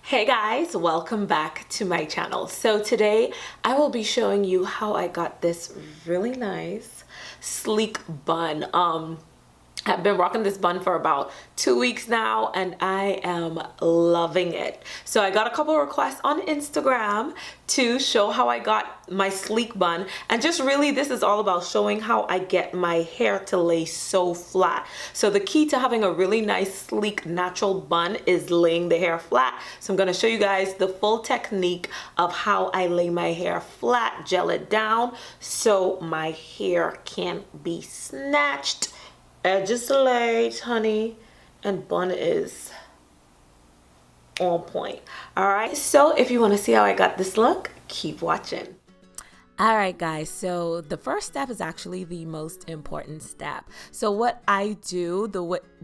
Hey guys, welcome back to my channel. So today I will be showing you how I got this really nice sleek bun. I've been rocking this bun for about 2 weeks now and I am loving it. So I got a couple requests on Instagram to show how I got my sleek bun, and just really this is all about showing how I get my hair to lay so flat. So the key to having a really nice sleek natural bun is laying the hair flat. So I'm going to show you guys the full technique of how I lay my hair flat, gel it down so my hair can't be snatched. Edges laid, honey, and bun is on point. All right, so if you want to see how I got this look, keep watching. All right, guys, so the first step is actually the most important step. So what I do,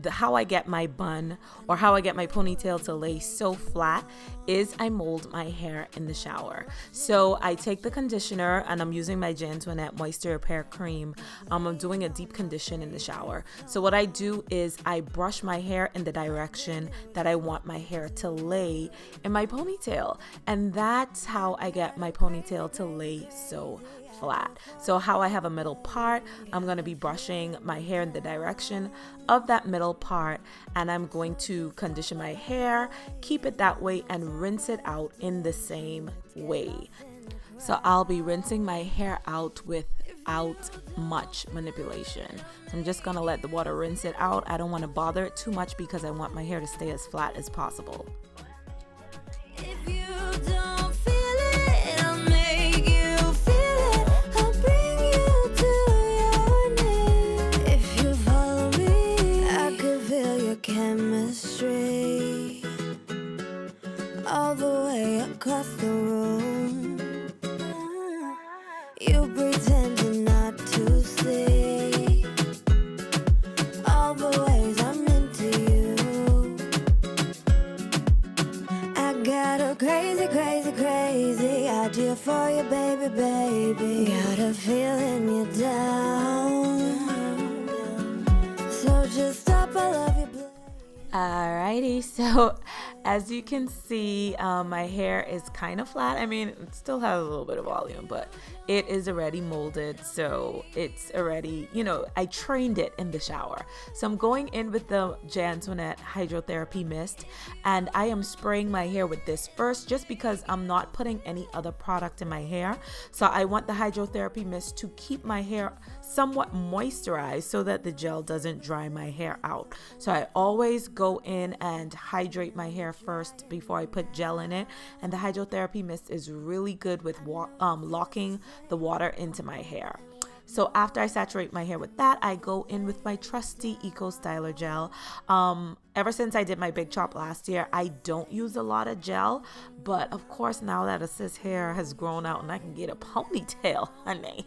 how I get my bun or how I get my ponytail to lay so flat is I mold my hair in the shower. So I take the conditioner and I'm using my Antoinette Moisture Repair Cream. I'm doing a deep condition in the shower. So what I do is I brush my hair in the direction that I want my hair to lay in my ponytail. And that's how I get my ponytail to lay so flat. So how I have a middle part, I'm going to be brushing my hair in the direction of that middle part, and I'm going to condition my hair, keep it that way, and rinse it out in the same way. So I'll be rinsing my hair out without much manipulation. So I'm just going to let the water rinse it out. I don't want to bother it too much because I want my hair to stay as flat as possible. If you don't feel it, I'll make you feel it. I'll bring you to your knees. If you follow me, I could feel your chemistry all the way across the room. You pretend not to see all the ways I'm into you. I got a crazy, crazy, crazy idea for you, baby, baby. Got a feeling you're down, so just stop, I love you, please. Alrighty, so as you can see, my hair is kind of flat. I mean, it still has a little bit of volume, but it is already molded, so it's already, I trained it in the shower. So I'm going in with the Antoinette Hydrotherapy Mist, and I am spraying my hair with this first just because I'm not putting any other product in my hair. So I want the Hydrotherapy Mist to keep my hair somewhat moisturized so that the gel doesn't dry my hair out. So I always go in and hydrate my hair first before I put gel in it, and the Hydrotherapy Mist is really good with locking the water into my hair. So after I saturate my hair with that, I go in with my trusty Eco Styler gel. Ever since I did my big chop last year, I don't use a lot of gel, but of course now that sis hair has grown out and I can get a ponytail, honey,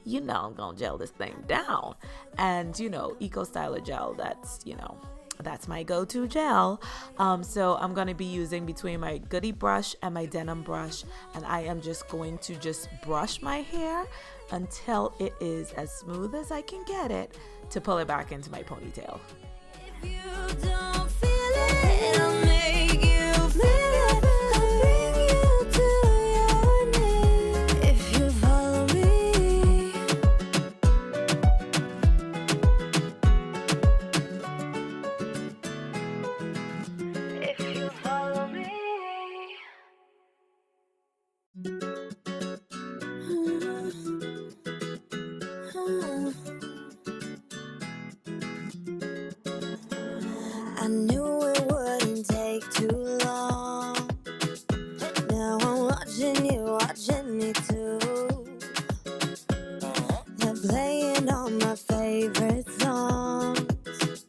I'm gonna gel this thing down. And Eco Styler gel, that's my go-to gel. So I'm going to be using between my Goody brush and my denim brush, and I am just going to brush my hair until it is as smooth as I can get it to pull it back into my ponytail. If you don't feel it, I'll make you feel it. I'll bring you to your knees. If you follow me, if you follow me. I knew it wouldn't take too long. Now I'm watching me too. They're playing all my favorite songs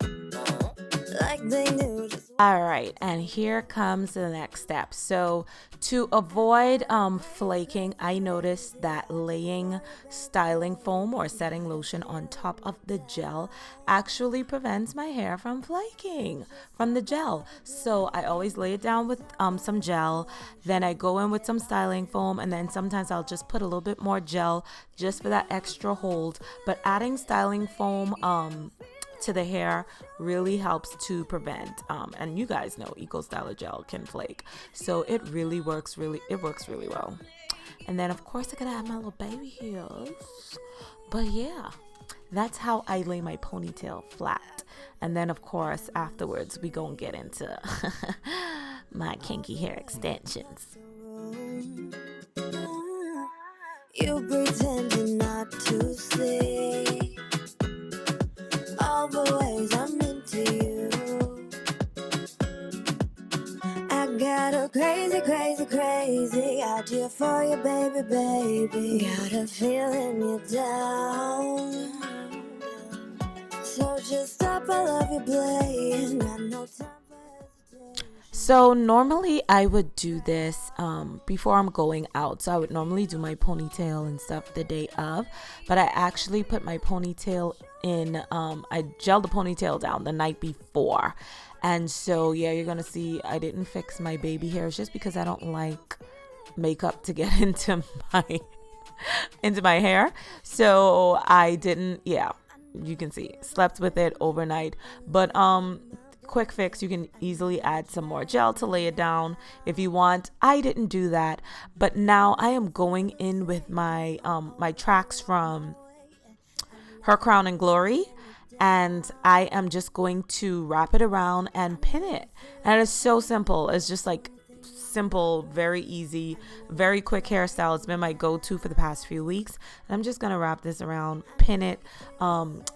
like they knew. All right, and here comes the next step. So to avoid flaking, I noticed that laying styling foam or setting lotion on top of the gel actually prevents my hair from flaking from the gel. So I always lay it down with some gel, then I go in with some styling foam, and then sometimes I'll just put a little bit more gel just for that extra hold. But adding styling foam to the hair really helps to prevent, and you guys know Eco Styler gel can flake. So it really works really well. And then of course I gotta add my little baby hairs. But yeah, that's how I lay my ponytail flat. And then of course afterwards we gonna get into my kinky hair extensions. You pretending not to see all the ways I'm into you. I got a crazy idea for you, baby. Got a feeling you're down. So just stop, I love you playing. Got no time for hesitation. So normally I would do this before I'm going out. So I would normally do my ponytail and stuff the day of, but I actually put my ponytail in, I gelled the ponytail down the night before. And so yeah, you're gonna see I didn't fix my baby hairs just because I don't like makeup to get into my hair. So I didn't, yeah, you can see, slept with it overnight. But quick fix, you can easily add some more gel to lay it down if you want. I didn't do that, but now I am going in with my my tracks from Her Crown and Glory, and I am just going to wrap it around and pin it. And it's so simple. It's just like simple, very easy, very quick hairstyle. It's been my go-to for the past few weeks. And I'm just gonna wrap this around, pin it,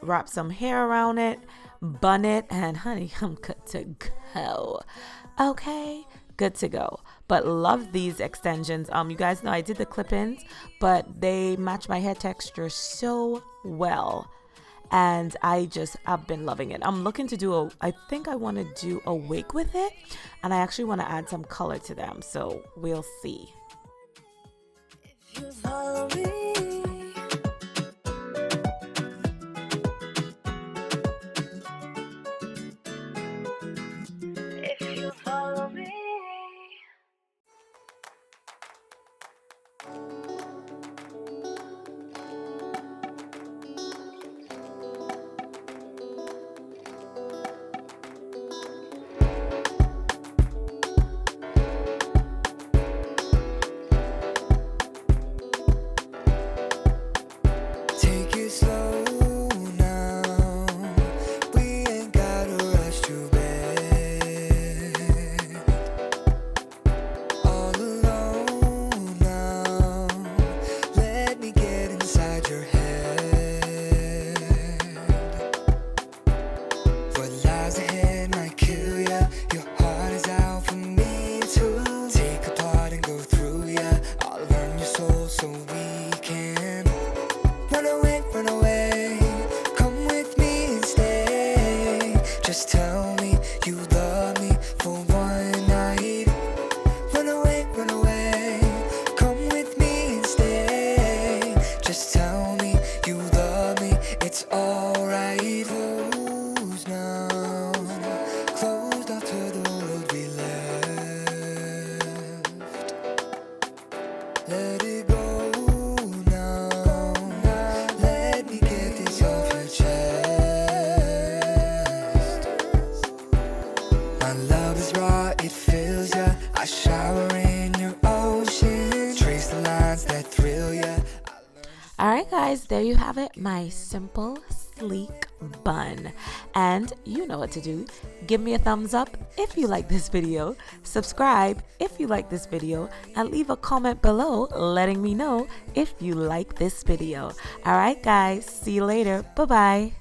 wrap some hair around it, bun it, and honey, I'm good to go. Okay, good to go. But love these extensions. You guys know I did the clip-ins, but they match my hair texture so well. And I've been loving it. I'm looking to do I think I want to do a wig with it, and I actually want to add some color to them, so we'll see. If you follow me, if you follow me. Take it slow now. We ain't gotta rush to bed. All alone now. Let me get inside your head. What lies ahead might kill ya. Your heart is out for me to take apart and go through ya. I'll learn your soul so we can run away, come with me and stay. Just tell me you love me for one night. Run away, come with me and stay. Just tell me you love me, it's alright. Closed now, closed off to the world we left. Let it go. It fills ya. I shower in your ocean. Trace the lines that thrill ya. Alright guys, there you have it, my simple sleek bun. And you know what to do. Give me a thumbs up if you like this video, subscribe if you like this video, and leave a comment below letting me know if you like this video. Alright guys, see you later. Bye bye.